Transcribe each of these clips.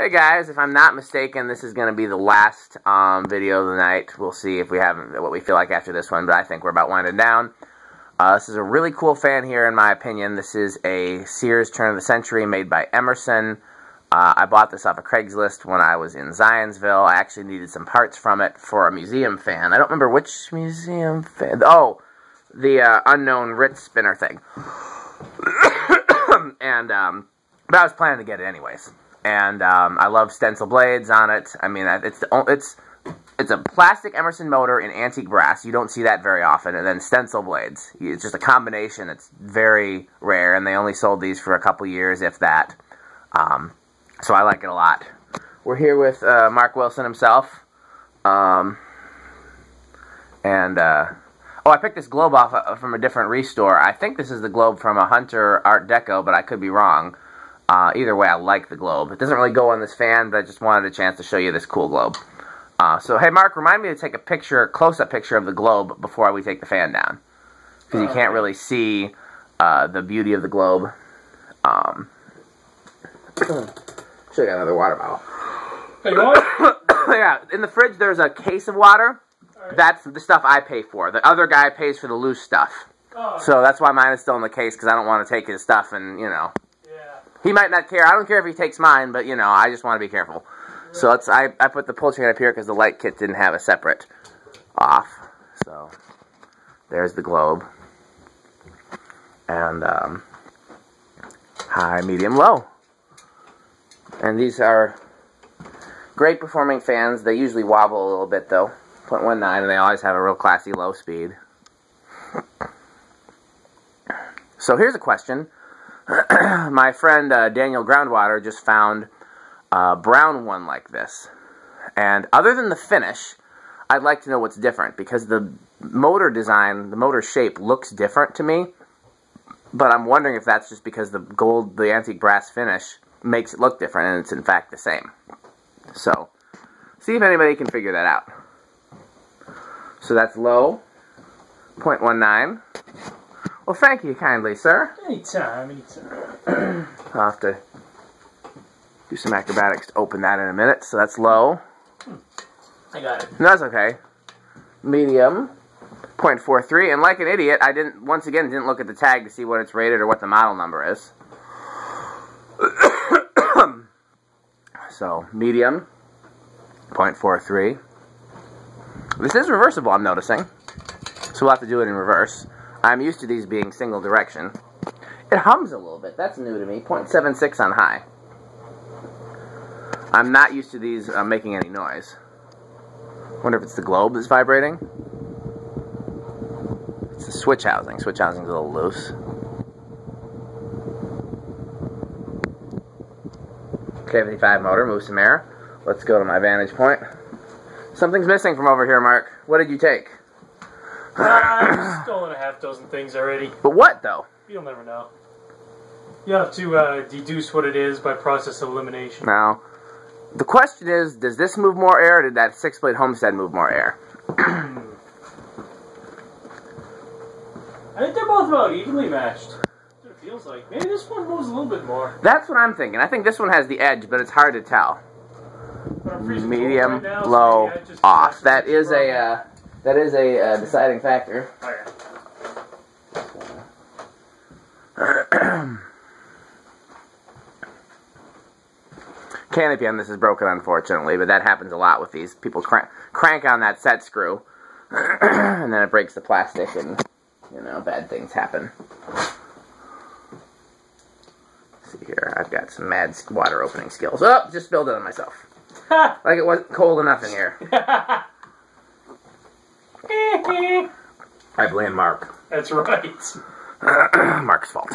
Hey guys, if I'm not mistaken, this is going to be the last video of the night. We'll see if we have what we feel like after this one, but I think we're about winding down. This is a really cool fan here, in my opinion. This is a Sears turn of the century made by Emerson. I bought this off of Craigslist when I was in Zionsville. I actually needed some parts from it for a museum fan. I don't remember which museum fan. Oh, the unknown Ritz spinner thing. And but I was planning to get it anyways. And I love stencil blades on it. I mean, it's a plastic Emerson motor in antique brass. You don't see that very often. And then stencil blades. It's just a combination. It's very rare, and they only sold these for a couple years, if that. So I like it a lot. We're here with Mark Wilson himself. Oh, I picked this globe off from a different restore. I think this is the globe from a Hunter Art Deco, but I could be wrong. Either way, I like the globe. It doesn't really go on this fan, but I just wanted a chance to show you this cool globe. So, hey, Mark, remind me to take a picture, close-up picture of the globe before we take the fan down. Because you can't really see the beauty of the globe. Should have got another water bottle. Hey, what? Yeah, in the fridge there's a case of water. Right. That's the stuff I pay for. The other guy pays for the loose stuff. Oh. So that's why mine is still in the case, because I don't want to take his stuff and, you know. Yeah. He might not care. I don't care if he takes mine, but, you know, I just want to be careful. Right. So I put the pull chain up here because the light kit didn't have a separate off. So there's the globe. And high, medium, low. And these are great performing fans. They usually wobble a little bit though. 0.19, and they always have a real classy low speed. So here's a question. My friend Daniel Groundwater just found a brown one like this. And other than the finish, I'd like to know what's different, because the motor design, the motor shape looks different to me. But I'm wondering if that's just because the gold, the antique brass finish makes it look different, and it's in fact the same. So, see if anybody can figure that out. So that's low, 0.19. Well, thank you kindly, sir. Anytime, anytime. I'll have to do some acrobatics to open that in a minute. So that's low. I got it. No, that's okay. Medium, 0.43. And like an idiot, I once again didn't look at the tag to see what it's rated or what the model number is. So, medium, 0.43. This is reversible, I'm noticing. So we'll have to do it in reverse. I'm used to these being single direction. It hums a little bit. That's new to me. 0.76 on high. I'm not used to these making any noise. Wonder if it's the globe that's vibrating. It's the switch housing. Switch housing's a little loose. K55 motor, move some air. Let's go to my vantage point. Something's missing from over here, Mark. What did you take? I've stolen a half dozen things already. But what, though? You'll never know. You have to deduce what it is by process of elimination. Now, the question is, does this move more air, or did that 6-blade Homestead move more air? I think they're both about evenly matched. It feels like. Maybe this one moves a little bit more. That's what I'm thinking. I think this one has the edge, but it's hard to tell. Medium, right now, low, so off. That is a deciding factor. Okay. Canopy on this is broken, unfortunately, but that happens a lot with these. People crank on that set screw, and then it breaks the plastic, and, you know, bad things happen. Let's see here, I've got some mad water opening skills. Oh, just spilled it on myself. Like it wasn't cold enough in here. I blame Mark. That's right. Mark's fault.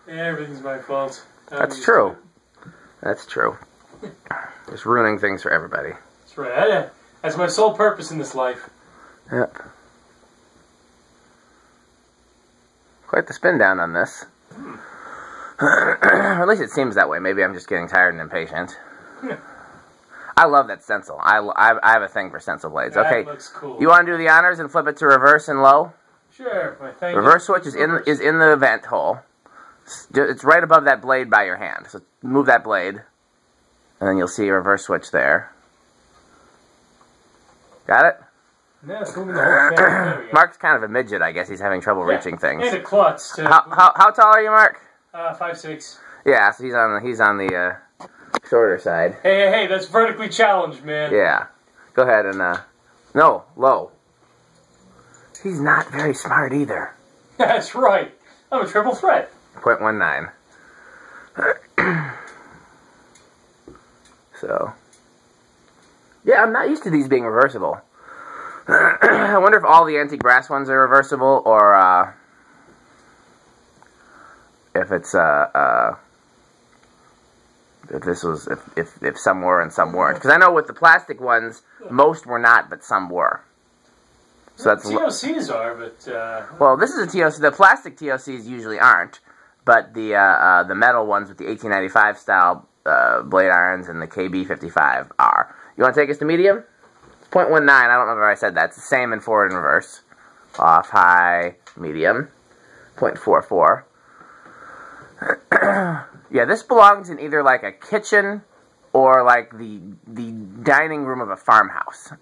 Everything's my fault. That's true. That's true. Just ruining things for everybody. That's right. That's my sole purpose in this life. Yep. Quite the spin down on this. Or at least it seems that way. Maybe I'm just getting tired and impatient. I love that stencil. I have a thing for stencil blades. That okay, looks cool. You want to do the honors and flip it to reverse and low? Sure. Reverse switch is in the vent hole. It's right above that blade by your hand. So move that blade. And then you'll see a reverse switch there. Got it? Yeah, it's moving the whole thing. There we go. Mark's kind of a midget, I guess. He's having trouble reaching things. And a klutz, too. How tall are you, Mark? 5'6". Yeah, so he's on the shorter side. Hey, that's vertically challenged, man. Yeah. Go ahead and, no, low. He's not very smart either. That's right. I'm a triple threat. 0.19. So, yeah, I'm not used to these being reversible. I wonder if all the antique brass ones are reversible, or if it's if some were and some weren't. Because I know with the plastic ones, most were not, but some were. So that's TOCs are, but well, this is a TOC. The plastic TOCs usually aren't, but the metal ones with the 1895 style blade irons and the KB55 are. You want to take us to medium? It's 0.19. I don't remember if I said that. It's the same in forward and reverse. Off, high, medium. 0.44. Yeah, this belongs in either like a kitchen or like the dining room of a farmhouse.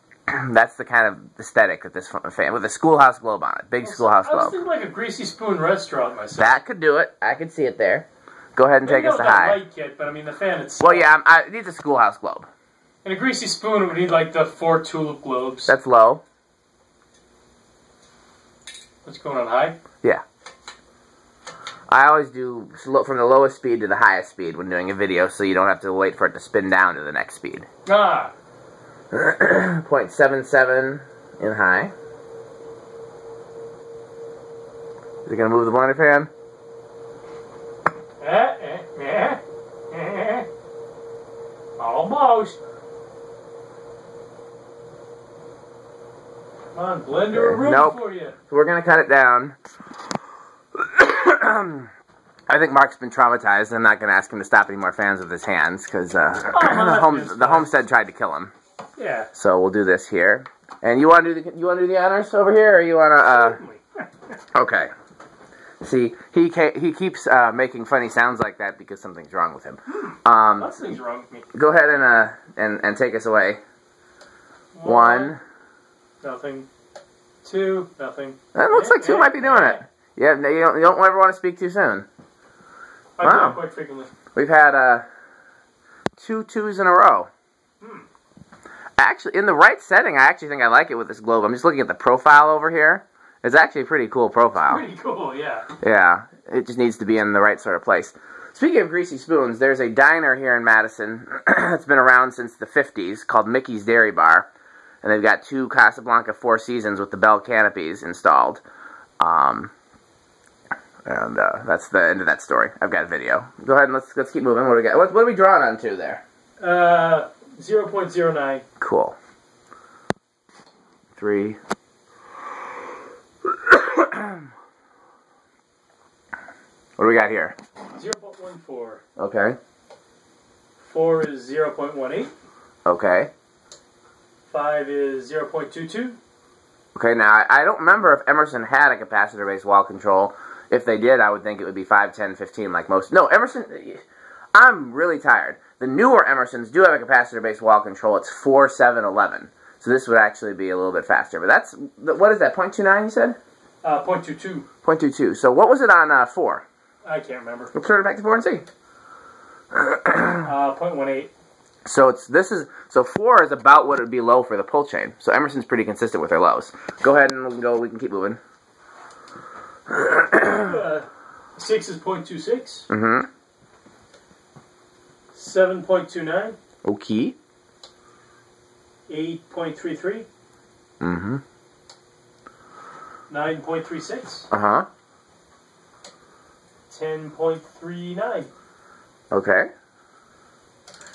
That's the kind of aesthetic that this fan, with a schoolhouse globe on it. Big schoolhouse globe. I was thinking like a greasy spoon restaurant myself. That could do it. I could see it there. Go ahead and take us to high. I like it, but I mean the fan itself. Well, yeah, it needs a schoolhouse globe. And a greasy spoon would need like the 4 tulip globes. That's low. What's going on, high? Yeah. I always do from the lowest speed to the highest speed when doing a video, so you don't have to wait for it to spin down to the next speed. 0.77 in high. Is it going to move the blender fan? Almost. Come on, blender a room nope. for you. So we're going to cut it down. I think Mark's been traumatized. I'm not going to ask him to stop any more fans with his hands, because the homestead tried to kill him. Yeah. So we'll do this here. And you want to do the honors over here, or you want to? Okay. See, he keeps making funny sounds like that because something's wrong with him. Lots of things wrong with me. Go ahead and take us away. 1. Nothing. 2. Nothing. That looks like 2 might be doing it. Yeah, you don't ever want to speak too soon. I do quite frequently. We've had 2 2s in a row. Actually, in the right setting, I actually think I like it with this globe. I'm just looking at the profile over here. It's actually a pretty cool profile. Pretty cool, yeah. Yeah, it just needs to be in the right sort of place. Speaking of greasy spoons, there's a diner here in Madison that's been around since the 50s called Mickey's Dairy Bar. And they've got 2 Casablanca Four Seasons with the bell canopies installed. And that's the end of that story. I've got a video. Go ahead and let's keep moving. What do we got? What are we drawing on to there? 0.09. Cool. 3. What do we got here? 0.14. Okay. 4 is 0.18. Okay. 5 is 0.22. Okay, now I don't remember if Emerson had a capacitor-based wall control. If they did, I would think it would be 5, 10, 15 like most. No, Emerson, I'm really tired. The newer Emersons do have a capacitor-based wall control. It's 4, 7, 11. So this would actually be a little bit faster. But that's, what is that, 0.29 you said? 0.22. 0.22. So what was it on 4? I can't remember. We'll turn it back to 4 and see. 0.18. So 4 is about what it would be low for the pull chain. So Emerson's pretty consistent with their lows. Go ahead and we can keep moving. 6 is 0.26. Mm-hmm. 7.29. Okay. 8.33. Mm-hmm. 9.36. Uh-huh. 10.39. Okay.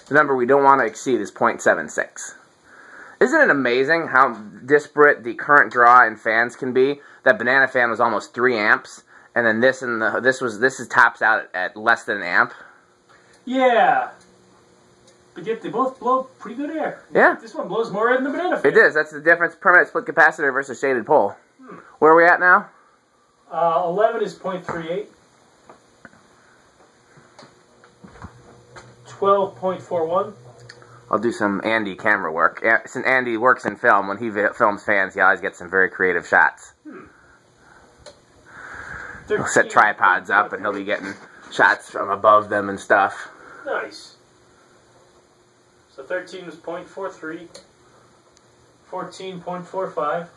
The number we don't want to exceed is 0.76. Isn't it amazing how disparate the current draw in fans can be? That banana fan was almost 3 amps, and then this tops out at less than an amp. Yeah. But yet they both blow pretty good air. Yeah. This one blows more air than the banana fan. It is. That's the difference. Permanent split capacitor versus shaded pole. Where are we at now? 11 is 0.38. 12.41. I'll do some Andy camera work. Since Andy works in film, when he films fans, he always gets some very creative shots. He'll set tripods up, and he'll be getting shots from above them and stuff. Nice. So 13 was 0.43, 14.45,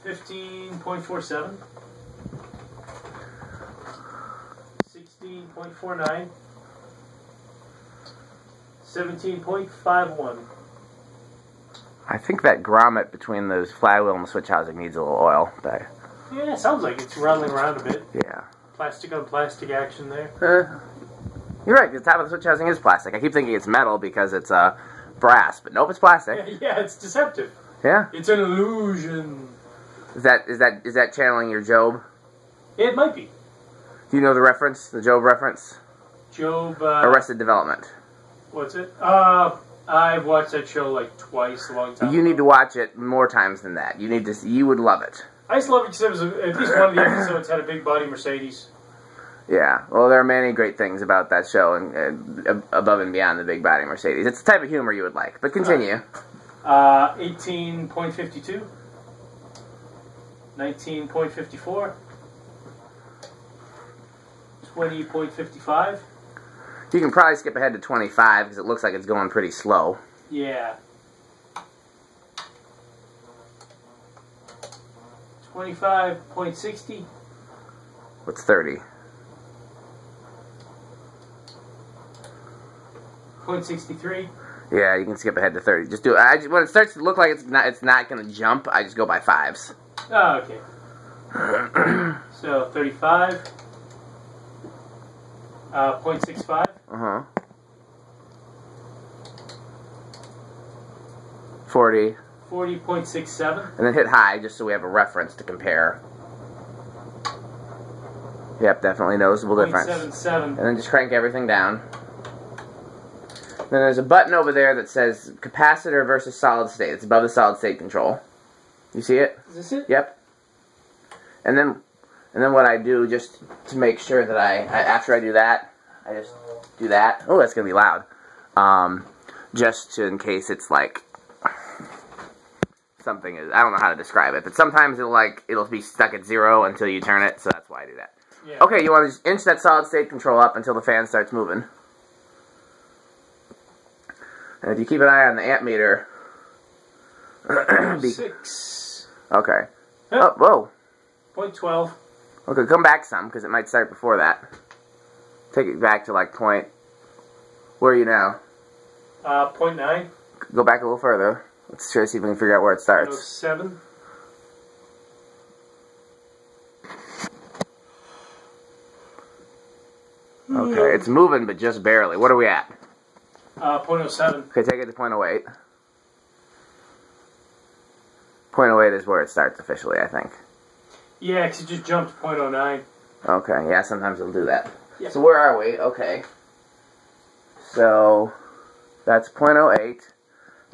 15.47, 16.49, 17.51. I think that grommet between those flywheel and the switch housing needs a little oil. But Yeah, it sounds like it's rattling around a bit. yeah. Plastic on plastic action there. You're right, the top of the switch housing is plastic. I keep thinking it's metal because it's brass, but nope, it's plastic. Yeah, it's deceptive. Yeah. It's an illusion. Is that channeling your Job? It might be. Do you know the reference, the Job reference? Job, Arrested Development. What's it? I've watched that show like twice a long time You ago. need to watch it more times than that. You would love it. I just love it because it was at least one of the episodes had a big body Mercedes. Yeah, well, there are many great things about that show, and above and beyond the big body Mercedes. It's the type of humor you would like, but continue. 18.52, 19.54, 20.55. You can probably skip ahead to 25, because it looks like it's going pretty slow. Yeah. 25.60. What's 30? 0.63. Yeah, you can skip ahead to 30. Just do it. When it starts to look like it's not going to jump, I just go by fives. Oh, okay. So 35. 0.65. Uh-huh. 40. 40.67. And then hit high, just so we have a reference to compare. Yep, definitely noticeable difference. 0.77. And then just crank everything down. Then there's a button over there that says capacitor versus solid state. It's above the solid state control. You see it? Is this it? Yep. And then what I do, just to make sure that after I do that, I just do that. Oh, that's gonna be loud. Just in case it's like something is, I don't know how to describe it, but sometimes it'll be stuck at 0 until you turn it, so that's why I do that. Yeah. Okay, you want to just inch that solid state control up until the fan starts moving. And if you keep an eye on the amp meter... 6. Okay. Yep. Oh, whoa. 0.12. Okay, come back some, because it might start before that. Take it back to, like, point... Where are you now? 0.9. Go back a little further. Let's try to see if we can figure out where it starts. 0.07. Okay, it's moving, but just barely. What are we at? 0.07. Okay, take it to 0.08. 0.08 is where it starts officially, I think. Yeah, because it just jumped to 0.09. Okay, yeah, sometimes it'll do that. Yep. So where are we? Okay. So, that's 0.08.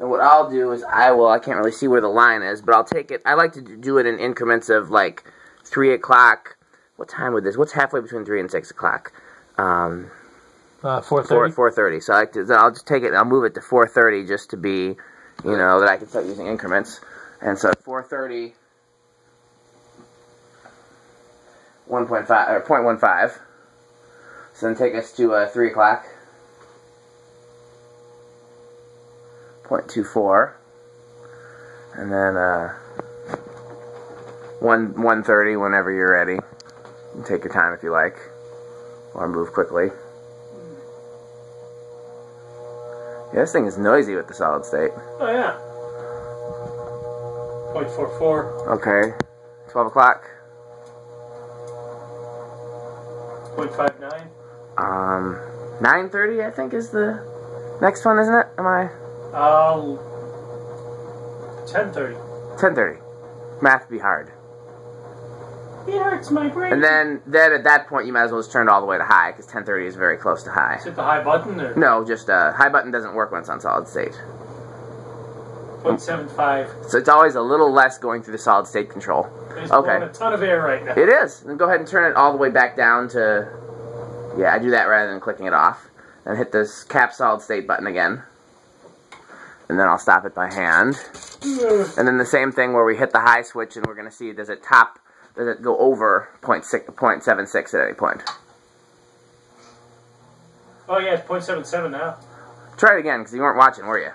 And what I'll do is I can't really see where the line is, but I'll take it, I like to do it in increments of like 3 o'clock. What time would this, what's halfway between 3 and 6 o'clock? 4:30. 4:30. So I'll just take it and I'll move it to 4:30 just to be, that I can start using increments. And so at 4:30, 1.5 or 0.15. So then take us to 3 o'clock. 0.24. And then 1:30 whenever you're ready. You can take your time if you like, or move quickly. Yeah, this thing is noisy with the solid state. Oh, yeah. 0.44. Okay. 12 o'clock. 0.59. 9:30 I think is the next one, isn't it? Am I? 10:30. 10:30. Math be hard. It hurts my brain. And then at that point you might as well just turn it all the way to high, because 10:30 is very close to high. Is it the high button or? No, just high button doesn't work when it's on solid state. 0.75. So it's always a little less going through the solid state control. It's Okay. blowing a ton of air right now. It is. Then go ahead and turn it all the way back down to... Yeah, I do that rather than clicking it off. and hit this cap solid state button again. And then I'll stop it by hand. And then the same thing where we hit the high switch and we're going to see, does it go over 0.76 at any point. Oh yeah, it's 0.77 now. Try it again, because you weren't watching, were you?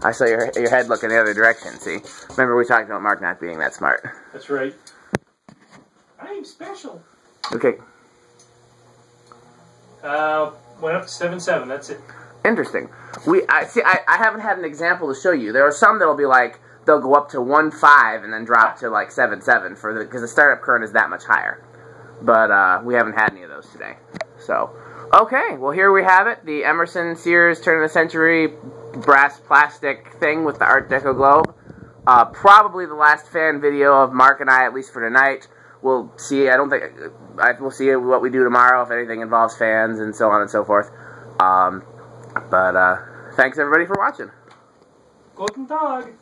I saw your head looking the other direction, see? Remember we talked about Mark not being that smart. That's right. I'm special. Okay. Went up to 7.7, that's it. Interesting. I haven't had an example to show you. There are some that'll be like, they'll go up to 1.5 and then drop to like 7.7 because the startup current is that much higher. But we haven't had any of those today. So, okay, well here we have it. The Emerson Sears turn of the century brass plastic thing with the Art Deco globe. Probably the last fan video of Mark and I, at least for tonight. We'll see. We'll see what we do tomorrow if anything involves fans and so on and so forth. But thanks everybody for watching. Guten Tag.